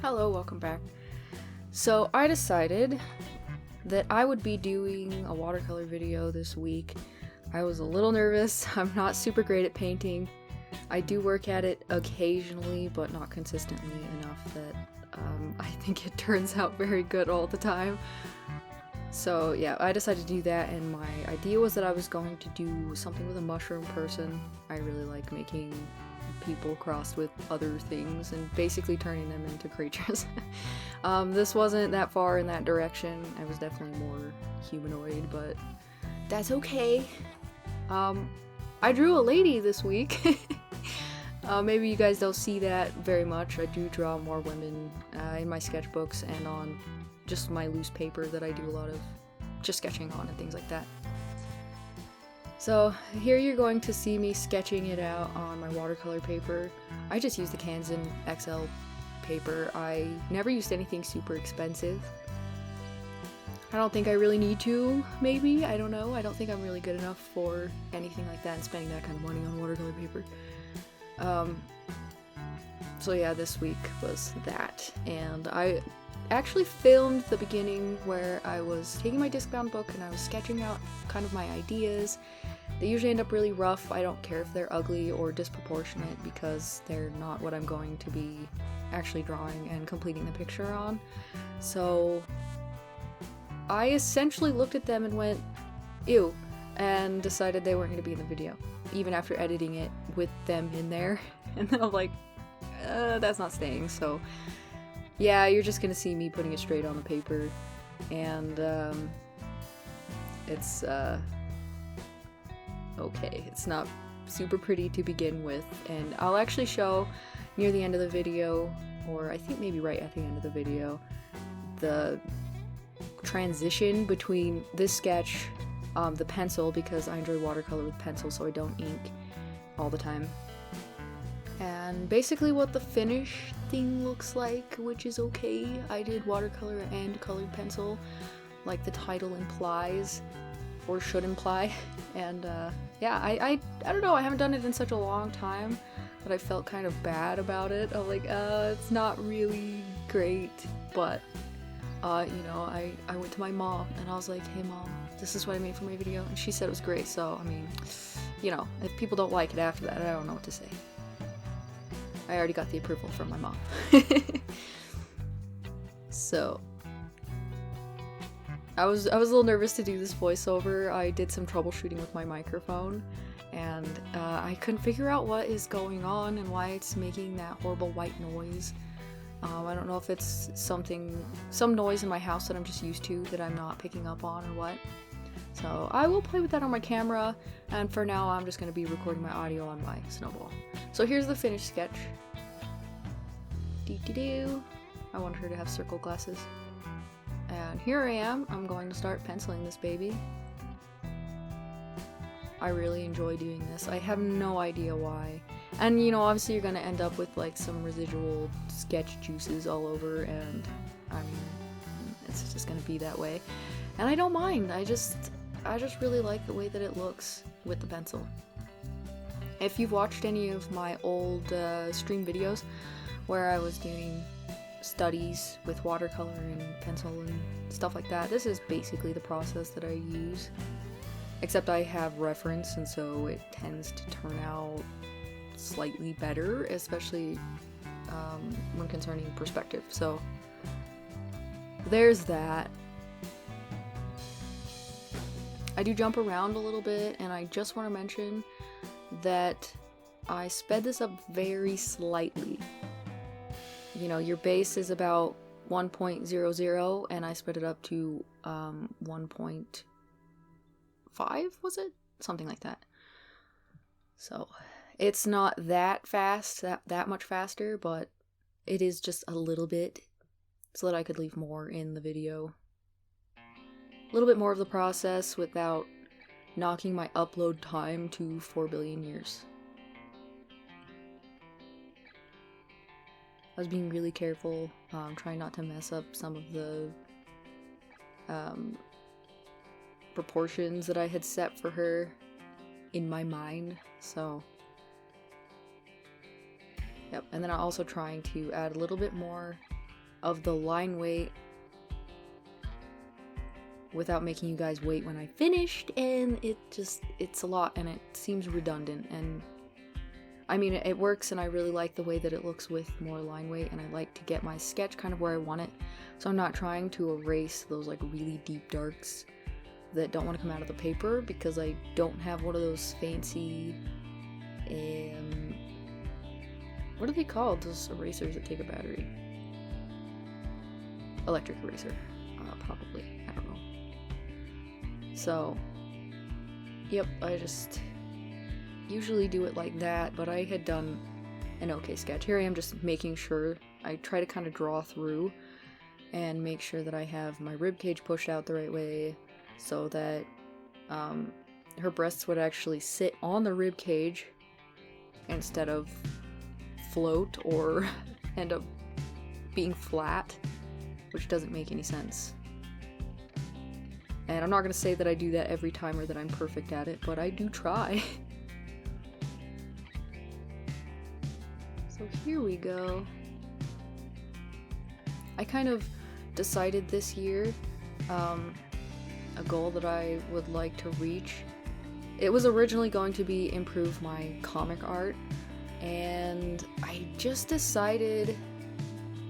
Hello, welcome back. So I decided that I would be doing a watercolor video this week. I was a little nervous. I'm not super great at painting. I do work at it occasionally, but not consistently enough that I think it turns out very good all the time. So yeah, I decided to do that, and my idea was that I was going to do something with a mushroom person. I really like making people crossed with other things and basically turning them into creatures. This wasn't that far in that direction. I was definitely more humanoid, but that's okay. I drew a lady this week. Maybe you guys don't see that very much. I do draw more women in my sketchbooks and on just my loose paper that I do a lot of just sketching on and things like that. So here you're going to see me sketching it out on my watercolor paper. I just used the Canson XL paper. I never used anything super expensive. I don't think I really need to, maybe, I don't know. I don't think I'm really good enough for anything like that and spending that kind of money on watercolor paper. So yeah, this week was that, and I actually filmed the beginning where I was taking my disc-bound book and I was sketching out kind of my ideas. They usually end up really rough. I don't care if they're ugly or disproportionate because they're not what I'm going to be actually drawing and completing the picture on. So I essentially looked at them and went, ew, and decided they weren't going to be in the video, even after editing it with them in there. And then I'm like, that's not staying, so yeah, you're just gonna see me putting it straight on the paper, and it's okay. It's not super pretty to begin with, and I'll actually show near the end of the video, or I think maybe right at the end of the video, the transition between this sketch, the pencil, because I enjoy watercolor with pencil so I don't ink all the time, and basically what the finished thing looks like, which is okay. I did watercolor and colored pencil, like the title implies, or should imply, and yeah, I don't know, I haven't done it in such a long time that I felt kind of bad about it. I'm like, it's not really great, but you know, I went to my mom and I was like, hey mom, this is what I made for my video, and she said it was great, so I mean, you know, if people don't like it after that, I don't know what to say. I already got the approval from my mom. So I was a little nervous to do this voiceover. I did some troubleshooting with my microphone, and I couldn't figure out what is going on and why it's making that horrible white noise. I don't know if it's some noise in my house that I'm just used to that I'm not picking up on or what. So I will play with that on my camera, and for now I'm just going to be recording my audio on my snowball. So here's the finished sketch. Doo-doo-doo. I want her to have circle glasses. And here I am. I'm going to start penciling this baby. I really enjoy doing this. I have no idea why. And you know, obviously you're going to end up with like some residual sketch juices all over, and I mean, it's just going to be that way. And I don't mind. I just really like the way that it looks with the pencil. If you've watched any of my old stream videos where I was doing studies with watercolor and pencil and stuff like that, this is basically the process that I use. Except I have reference, and so it tends to turn out slightly better, especially when concerning perspective. So there's that. I do jump around a little bit, and I just want to mention that I sped this up very slightly. You know, your base is about 1.00, and I sped it up to 1.5, was it? Something like that. So it's not that fast, that much faster, but it is just a little bit, so that I could leave more in the video. A little bit more of the process without knocking my upload time to 4 billion years. I was being really careful, trying not to mess up some of the proportions that I had set for her in my mind, so yep. And then I'm also trying to add a little bit more of the line weight without making you guys wait when I finished, and it's a lot and it seems redundant, and I mean it works and I really like the way that it looks with more line weight, and I like to get my sketch kind of where I want it, so I'm not trying to erase those like really deep darks that don't want to come out of the paper, because I don't have one of those fancy what are they called, those erasers that take a battery? Electric eraser, probably, I don't know. So, yep, I just usually do it like that, but I had done an okay sketch. Here I am just making sure, I try to kind of draw through and make sure that I have my rib cage pushed out the right way, so that her breasts would actually sit on the rib cage instead of float or end up being flat, which doesn't make any sense. And I'm not going to say that I do that every time or that I'm perfect at it, but I do try. So here we go. I kind of decided this year a goal that I would like to reach. It was originally going to be improve my comic art, and I just decided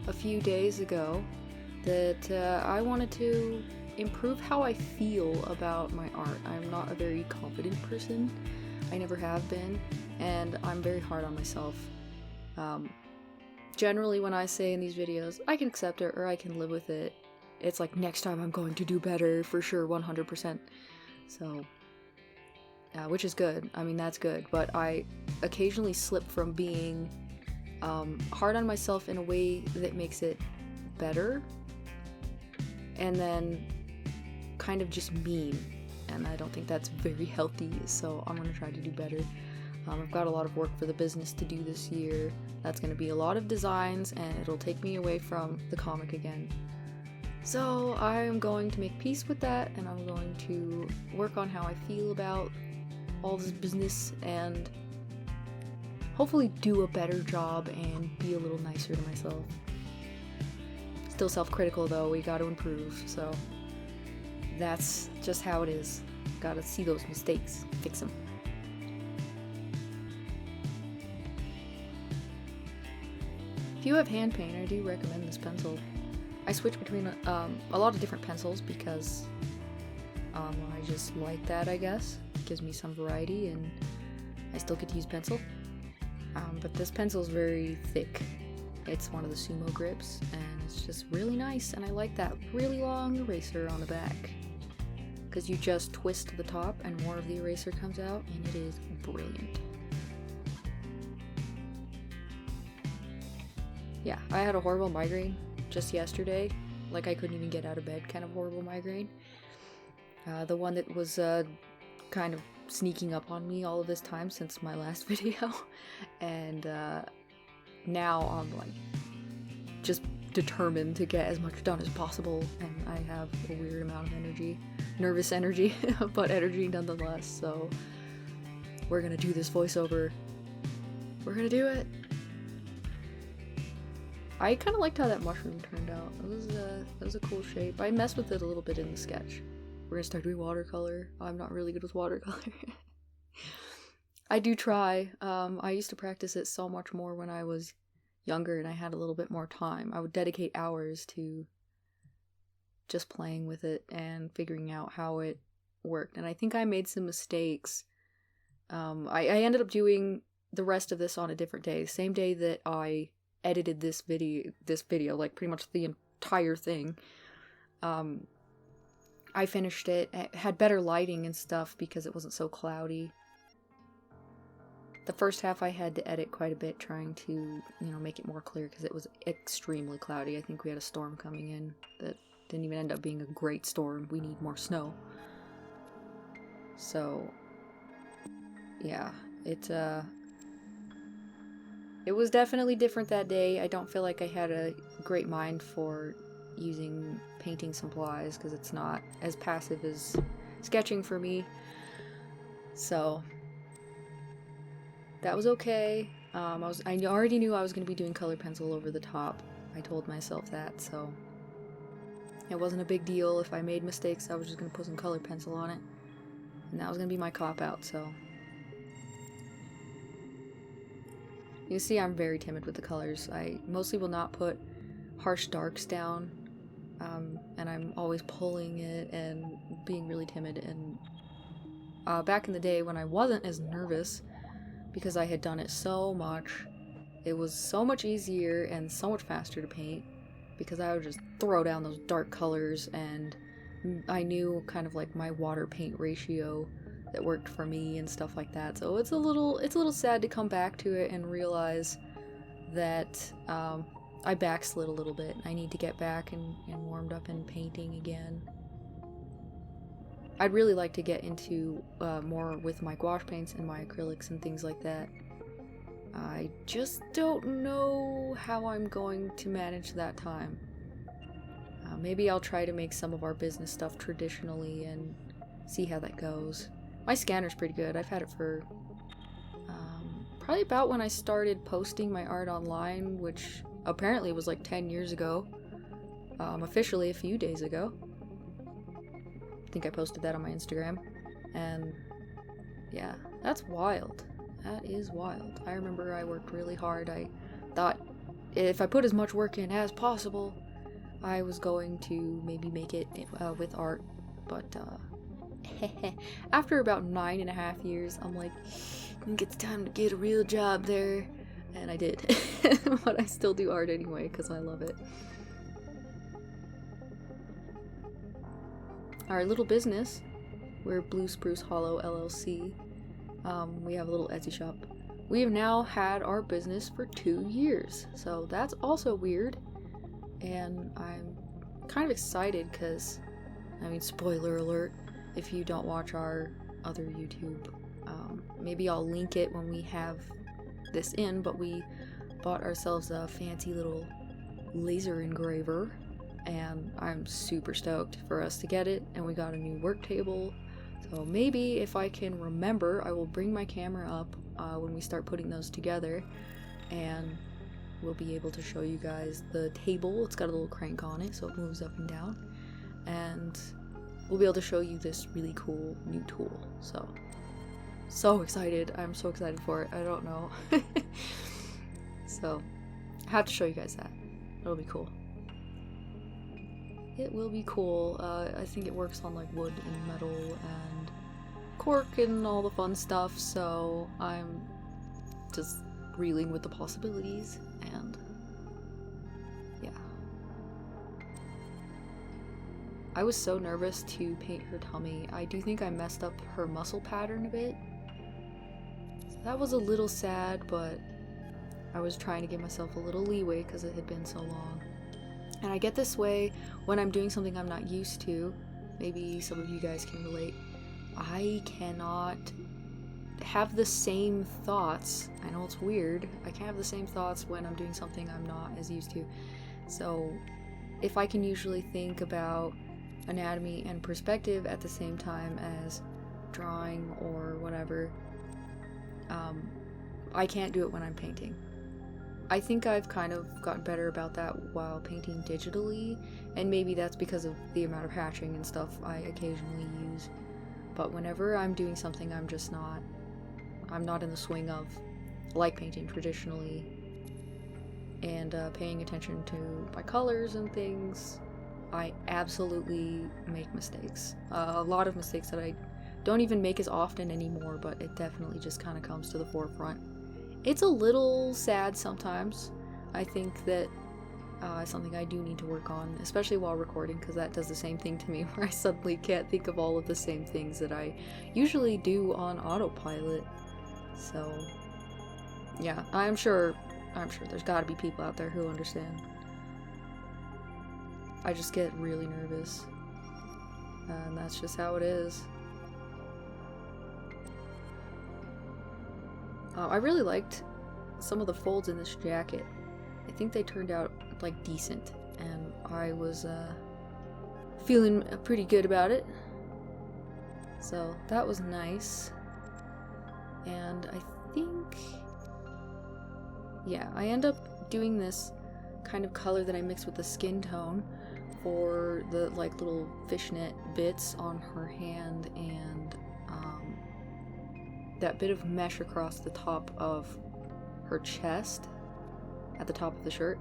a few days ago that I wanted to improve how I feel about my art. I'm not a very confident person. I never have been, and I'm very hard on myself. Generally when I say in these videos, I can accept it or I can live with it, it's like next time I'm going to do better for sure, 100%. So, which is good. I mean, that's good. But I occasionally slip from being hard on myself in a way that makes it better, and then kind of just mean. And I don't think that's very healthy, so I'm going to try to do better. I've got a lot of work for the business to do this year. That's going to be a lot of designs, and it'll take me away from the comic again. So I'm going to make peace with that, and I'm going to work on how I feel about all this business, and hopefully do a better job and be a little nicer to myself. Still self-critical though, we gotta improve, so that's just how it is. Gotta see those mistakes, fix them. If you have hand paint, I do recommend this pencil. I switch between a lot of different pencils because I just like that, I guess. It gives me some variety, and I still get to use pencil. But this pencil is very thick. It's one of the sumo grips, and it's just really nice, and I like that really long eraser on the back, because you just twist the top and more of the eraser comes out, and it is brilliant. Yeah, I had a horrible migraine just yesterday, like I couldn't even get out of bed kind of horrible migraine. The one that was kind of sneaking up on me all of this time since my last video, and now I'm like just determined to get as much done as possible, and I have a weird amount of energy, nervous energy, but energy nonetheless, so we're gonna do this voiceover. We're gonna do it! I kind of liked how that mushroom turned out. It was a cool shape. I messed with it a little bit in the sketch. We're gonna start doing watercolor. I'm not really good with watercolor. I do try. I used to practice it so much more when I was younger and I had a little bit more time. I would dedicate hours to just playing with it and figuring out how it worked. And I think I made some mistakes. I ended up doing the rest of this on a different day. Same day that I edited this video, like pretty much the entire thing. I finished it. It had better lighting and stuff because it wasn't so cloudy. The first half I had to edit quite a bit, trying to, make it more clear because it was extremely cloudy. I think we had a storm coming in that didn't even end up being a great storm. We need more snow. So, yeah, it was definitely different that day. I don't feel like I had a great mind for using painting supplies because it's not as passive as sketching for me. So that was okay. I already knew I was going to be doing color pencil over the top, I told myself that, so it wasn't a big deal. If I made mistakes, I was just gonna put some colored pencil on it, and that was gonna be my cop-out, so. You see, I'm very timid with the colors. I mostly will not put harsh darks down, and I'm always pulling it and being really timid. And back in the day when I wasn't as nervous, because I had done it so much, it was so much easier and so much faster to paint, because I would just throw down those dark colors, and I knew kind of like my water paint ratio that worked for me and stuff like that. So it's a little sad to come back to it and realize that I backslid a little bit. I need to get back and warmed up in painting again. I'd really like to get into more with my gouache paints and my acrylics and things like that. I just don't know how I'm going to manage that time. Maybe I'll try to make some of our business stuff traditionally and see how that goes. My scanner's pretty good. I've had it for probably about when I started posting my art online, which apparently was like 10 years ago. Officially a few days ago. I think I posted that on my Instagram. And yeah, that's wild. That is wild. I remember I worked really hard. I thought if I put as much work in as possible, I was going to maybe make it with art. But after about 9.5 years, I'm like, I think it's time to get a real job there. And I did. But I still do art anyway, because I love it. Our little business, we're Blue Spruce Hollow LLC. We have a little Etsy shop. We have now had our business for 2 years, so that's also weird. And I'm kind of excited because, I mean, spoiler alert, if you don't watch our other YouTube, maybe I'll link it when we have this in, but we bought ourselves a fancy little laser engraver, and I'm super stoked for us to get it. And we got a new work table, so maybe if I can remember, I will bring my camera up when we start putting those together, and we'll be able to show you guys the table. It's got a little crank on it, so it moves up and down, and we'll be able to show you this really cool new tool. So excited. I'm so excited for it. I don't know. So I have to show you guys that. It'll be cool. It will be cool. I think it works on like wood and metal and cork and all the fun stuff, so I'm just reeling with the possibilities, and yeah. I was so nervous to paint her tummy. I do think I messed up her muscle pattern a bit. So that was a little sad, but I was trying to give myself a little leeway because it had been so long. And I get this way when I'm doing something I'm not used to. Maybe some of you guys can relate. I cannot have the same thoughts. I know it's weird. I can't have the same thoughts when I'm doing something I'm not as used to. So if I can usually think about anatomy and perspective at the same time as drawing or whatever, I can't do it when I'm painting. I think I've kind of gotten better about that while painting digitally, and maybe that's because of the amount of hatching and stuff I occasionally use. But whenever I'm doing something I'm not in the swing of, like painting traditionally, and paying attention to my colors and things, I absolutely make mistakes. A lot of mistakes that I don't even make as often anymore, but it definitely just kind of comes to the forefront. It's a little sad sometimes. I think that it's something I do need to work on, especially while recording, because that does the same thing to me, where I suddenly can't think of all of the same things that I usually do on autopilot. So yeah, I'm sure there's gotta be people out there who understand. I just get really nervous, and that's just how it is. I really liked some of the folds in this jacket. I think they turned out like decent, and I was feeling pretty good about it. So that was nice. And I think, yeah, I end up doing this kind of color that I mixed with the skin tone for the like little fishnet bits on her hand and that bit of mesh across the top of her chest at the top of the shirt.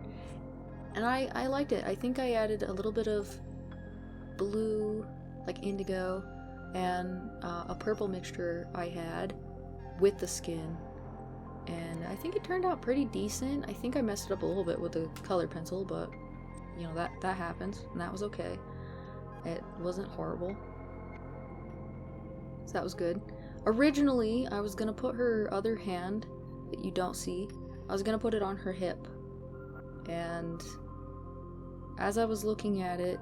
And I liked it. I think I added a little bit of blue, like indigo, and a purple mixture I had with the skin. And I think it turned out pretty decent. I think I messed it up a little bit with the color pencil, but you know, that happens, and that was okay. It wasn't horrible. So that was good. Originally, I was gonna put her other hand that you don't see, I was gonna put it on her hip. And as I was looking at it,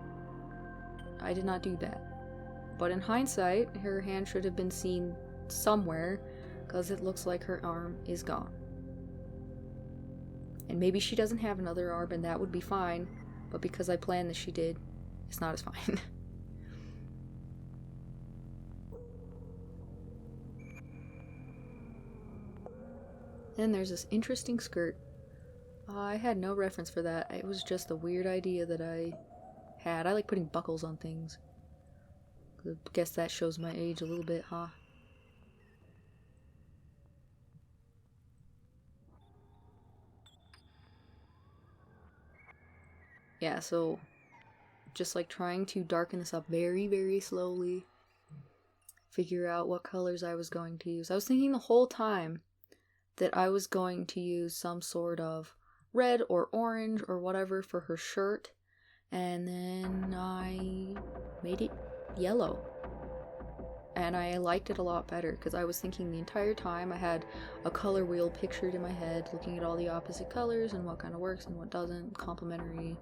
I did not do that. But in hindsight, her hand should have been seen somewhere, because it looks like her arm is gone. And maybe she doesn't have another arm, and that would be fine, but because I planned that she did, it's not as fine. Then there's this interesting skirt. I had no reference for that. It was just a weird idea that I had. I like putting buckles on things. I guess that shows my age a little bit, huh? Yeah, so just like trying to darken this up very, very slowly. Figure out what colors I was going to use. I was thinking the whole time that I was going to use some sort of red or orange or whatever for her shirt, and then I made it yellow. And I liked it a lot better because I was thinking the entire time. I had a color wheel pictured in my head, looking at all the opposite colors and what kind of works and what doesn't, complementary,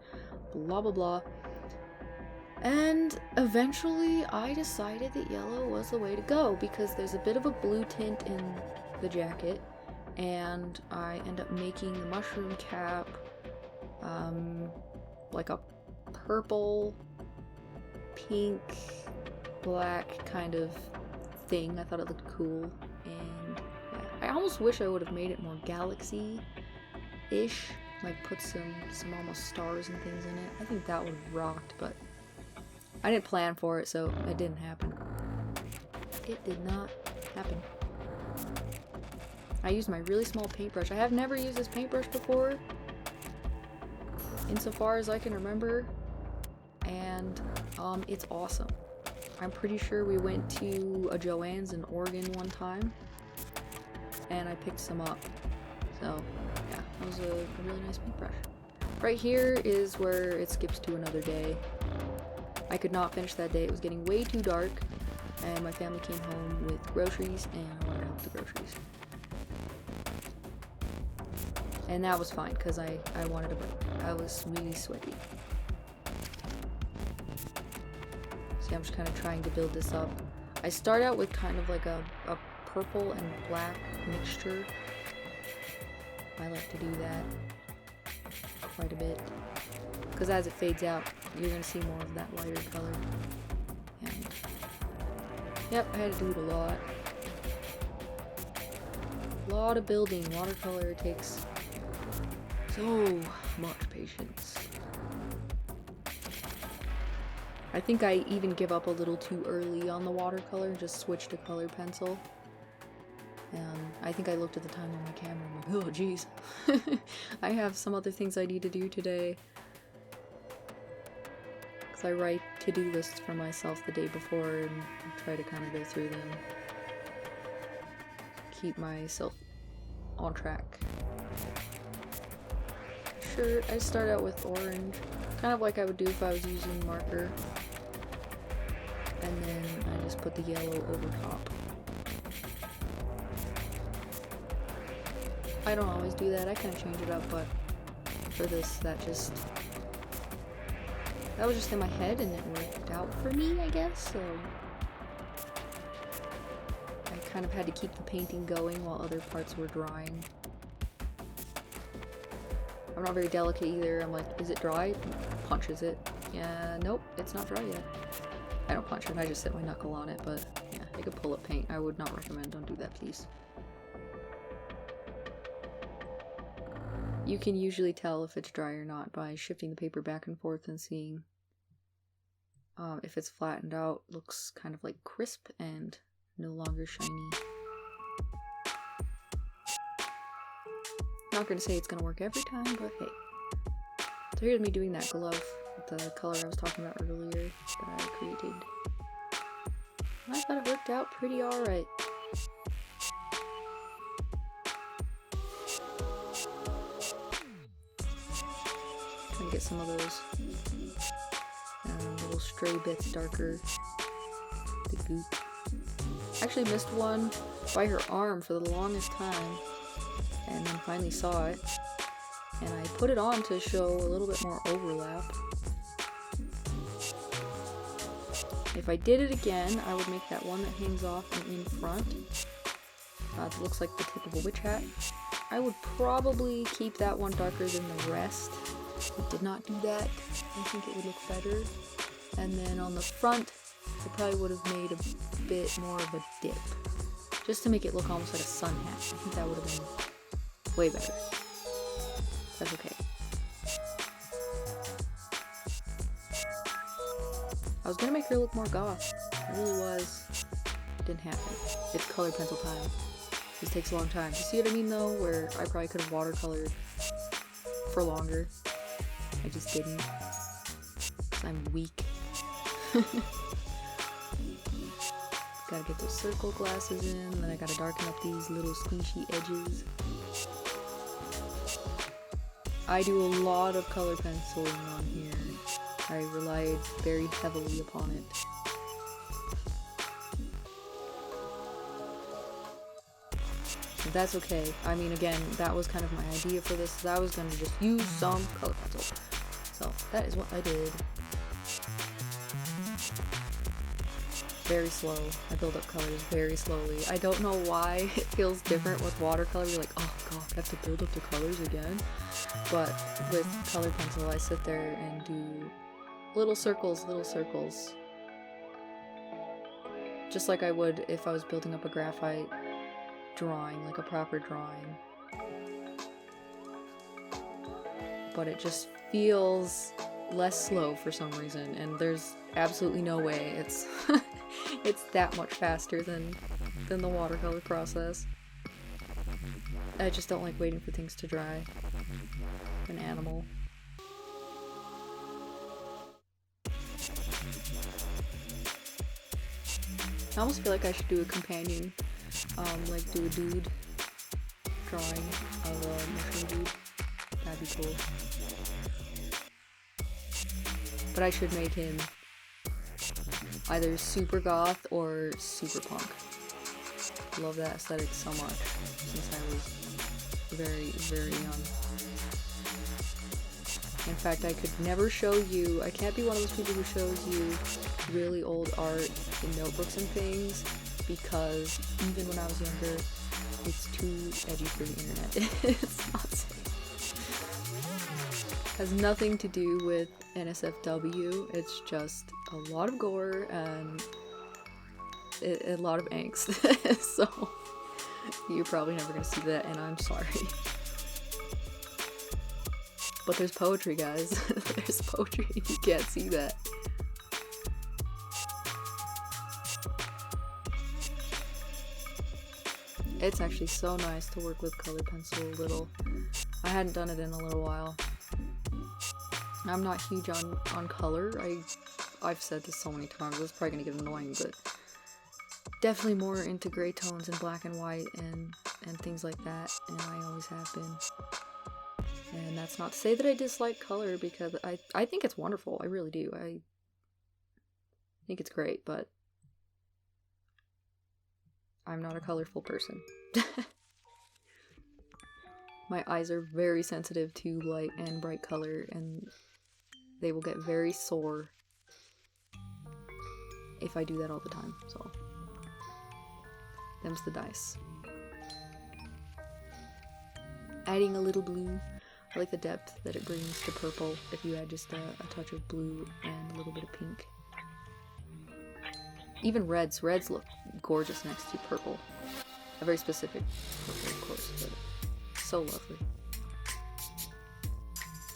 blah blah blah. And eventually I decided that yellow was the way to go because there's a bit of a blue tint in the jacket, and I end up making the mushroom cap like a purple, pink, black kind of thing. I thought it looked cool, and yeah, I almost wish I would have made it more galaxy-ish, like put some almost stars and things in it. I think that would have rocked, but I didn't plan for it, so it didn't happen. It did not happen. I used my really small paintbrush. I have never used this paintbrush before, insofar as I can remember, and it's awesome. I'm pretty sure we went to a Joann's in Oregon one time, and I picked some up. So, yeah, that was a really nice paintbrush. Right here is where it skips to another day. I could not finish that day. It was getting way too dark, and my family came home with groceries, and I wanted to help the groceries. And that was fine, because I wanted a break. I was really sweaty. See, I'm just kind of trying to build this up. I start out with kind of like a purple and black mixture. I like to do that quite a bit. Because as it fades out, you're going to see more of that lighter color. And yep, I had to do it a lot. A lot of building. Watercolor takes so much patience. I think I even give up a little too early on the watercolor and just switch to color pencil. And I think I looked at the time on my camera and I'm like, oh geez, I have some other things I need to do today. Because I write to-do lists for myself the day before and try to kind of go through them. Keep myself on track. Sure, I start out with orange, kind of like I would do if I was using marker. And then I just put the yellow over top. I don't always do that, I kind of change it up, but for this, that was just in my head and it worked out for me, I guess, so I kind of had to keep the painting going while other parts were drying. I'm not very delicate either. I'm like, is it dry? Punches it. Yeah, nope, it's not dry yet. I don't punch it, I just set my knuckle on it, but yeah, I could pull up paint. I would not recommend, don't do that, please. You can usually tell if it's dry or not by shifting the paper back and forth and seeing if it's flattened out. Looks kind of like crisp and no longer shiny. Not gonna say it's gonna work every time, but hey. So here's me doing that glove with the color I was talking about earlier that I created. I thought it worked out pretty alright. Trying to get some of those little stray bits darker. The goop. Actually missed one by her arm for the longest time, and then finally saw it. And I put it on to show a little bit more overlap. If I did it again, I would make that one that hangs off and in front. It looks like the tip of a witch hat. I would probably keep that one darker than the rest. I did not do that. I think it would look better. And then on the front, I probably would have made a bit more of a dip. Just to make it look almost like a sun hat. I think that would have been way better. That's okay. I was gonna make her look more goth. I really was. Didn't happen. It's color pencil time. This takes a long time. You see what I mean though? Where I probably could have watercolored for longer. I just didn't. Because I'm weak. Gotta get those circle glasses in, then I gotta darken up these little squishy edges. I do a lot of color penciling on here. I relied very heavily upon it. But that's okay. I mean, again, that was kind of my idea for this. Is I was going to just use some color pencil. So that is what I did. Very slow. I build up colors very slowly. I don't know why it feels different with watercolor. You're like, oh god, I have to build up the colors again. But with color pencil, I sit there and do little circles, just like I would if I was building up a graphite drawing, like a proper drawing. But it just feels less slow for some reason, and there's absolutely no way it's it's that much faster than the watercolor process. I just don't like waiting for things to dry. An animal. I almost feel like I should do a companion, like do a dude drawing of a mushroom dude. That'd be cool. But I should make him either super goth or super punk. Love that aesthetic so much since I was very, very young. In fact, I could never show you, I can't be one of those people who shows you really old art in notebooks and things, because even when I was younger, it's too edgy for the internet. It's not safe. Has nothing to do with NSFW, it's just a lot of gore and a lot of angst. So, you're probably never gonna see that, and I'm sorry. But there's poetry, guys. There's poetry, you can't see that. It's actually so nice to work with color pencil a little. I hadn't done it in a little while. I'm not huge on color. I've said this so many times, it's probably gonna get annoying, but definitely more into gray tones and black and white and things like that, and I always have been. And that's not to say that I dislike color, because I think it's wonderful. I really do. I think it's great, but I'm not a colorful person. My eyes are very sensitive to light and bright color, and they will get very sore if I do that all the time, so them's the dice. Adding a little blue. I like the depth that it brings to purple if you add just a touch of blue and a little bit of pink. Even reds. Reds look gorgeous next to purple. A very specific purple, of course, but so lovely.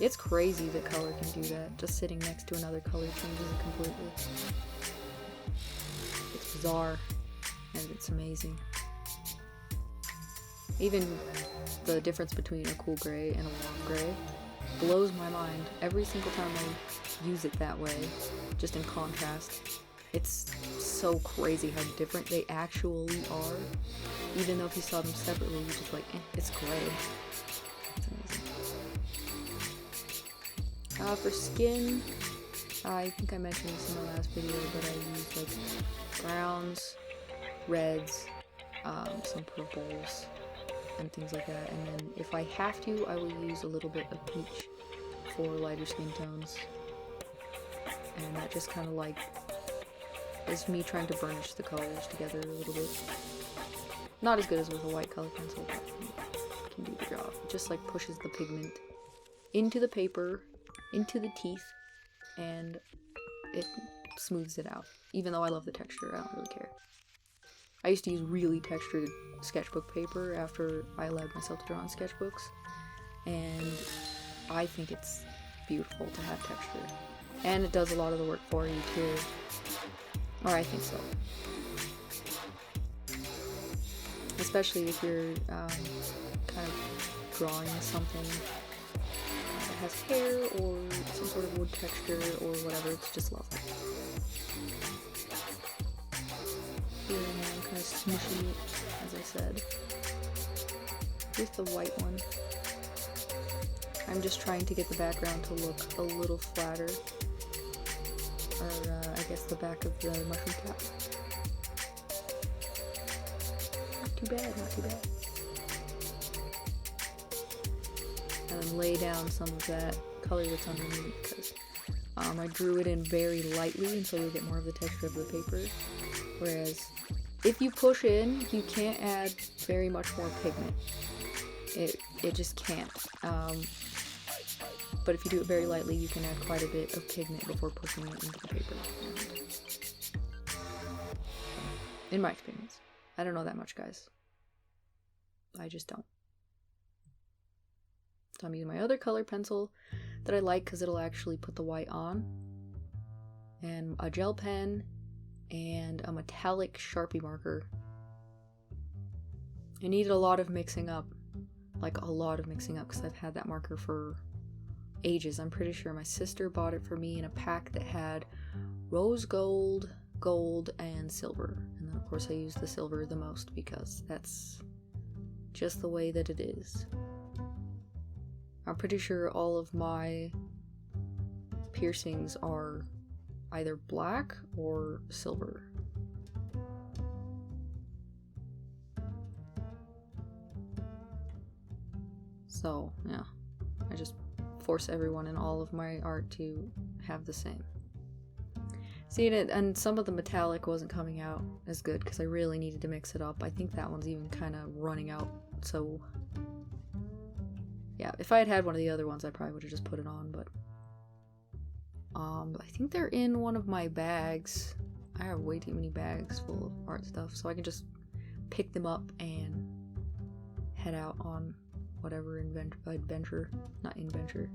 It's crazy that color can do that. Just sitting next to another color changes it completely. It's bizarre, and it's amazing. Even the difference between a cool gray and a warm gray blows my mind every single time I use it that way, just in contrast. It's so crazy how different they actually are. Even though if you saw them separately, you're just like, it's gray. It's amazing. For skin, I think I mentioned this in the last video, but I use like browns, reds, some purples, and things like that. And then if I have to, I will use a little bit of peach for lighter skin tones. And that just kind of like is me trying to burnish the colors together a little bit. Not as good as with a white color pencil, but it can do the job. It just like pushes the pigment into the paper, into the teeth, and it smooths it out. Even though I love the texture, I don't really care. I used to use really textured sketchbook paper after I allowed myself to draw on sketchbooks, and I think it's beautiful to have texture. And it does a lot of the work for you too. Or I think so. Especially if you're kind of drawing something that has hair or some sort of wood texture or whatever, it's just lovely. Here I'm kind of smushing it, as I said. Here's the white one. I'm just trying to get the background to look a little flatter. Or I guess the back of the mushroom cap. Not too bad, not too bad. And then lay down some of that color that's underneath, because I drew it in very lightly until you get more of the texture of the paper. Whereas if you push in, you can't add very much more pigment. It just can't. But if you do it very lightly, you can add quite a bit of pigment before pushing it into the paper. In my experience. I don't know that much, guys. I just don't. So I'm using my other color pencil that I like because it'll actually put the white on. And a gel pen and a metallic Sharpie marker. I needed a lot of mixing up. Like a lot of mixing up, because I've had that marker for ages. I'm pretty sure my sister bought it for me in a pack that had rose gold, gold, and silver. And then of course I use the silver the most because that's just the way that it is. I'm pretty sure all of my piercings are either black or silver. So, yeah, I just force everyone in all of my art to have the same. See, and some of the metallic wasn't coming out as good because I really needed to mix it up. I think that one's even kind of running out, so yeah, if I had had one of the other ones, I probably would have just put it on, but I think they're in one of my bags. I have way too many bags full of art stuff, so I can just pick them up and head out on whatever adventure, not adventure.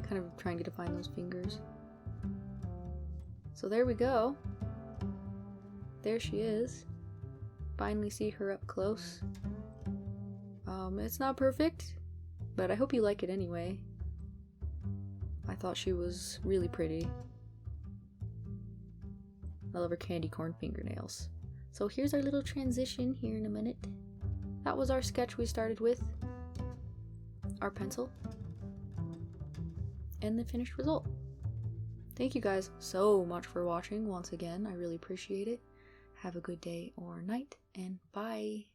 Kind of trying to define those fingers. So there we go. There she is. Finally see her up close. It's not perfect, but I hope you like it anyway. I thought she was really pretty. I love her candy corn fingernails. So here's our little transition here in a minute. That was our sketch we started with. Our pencil. And the finished result. Thank you guys so much for watching once again. I really appreciate it. Have a good day or night, and bye.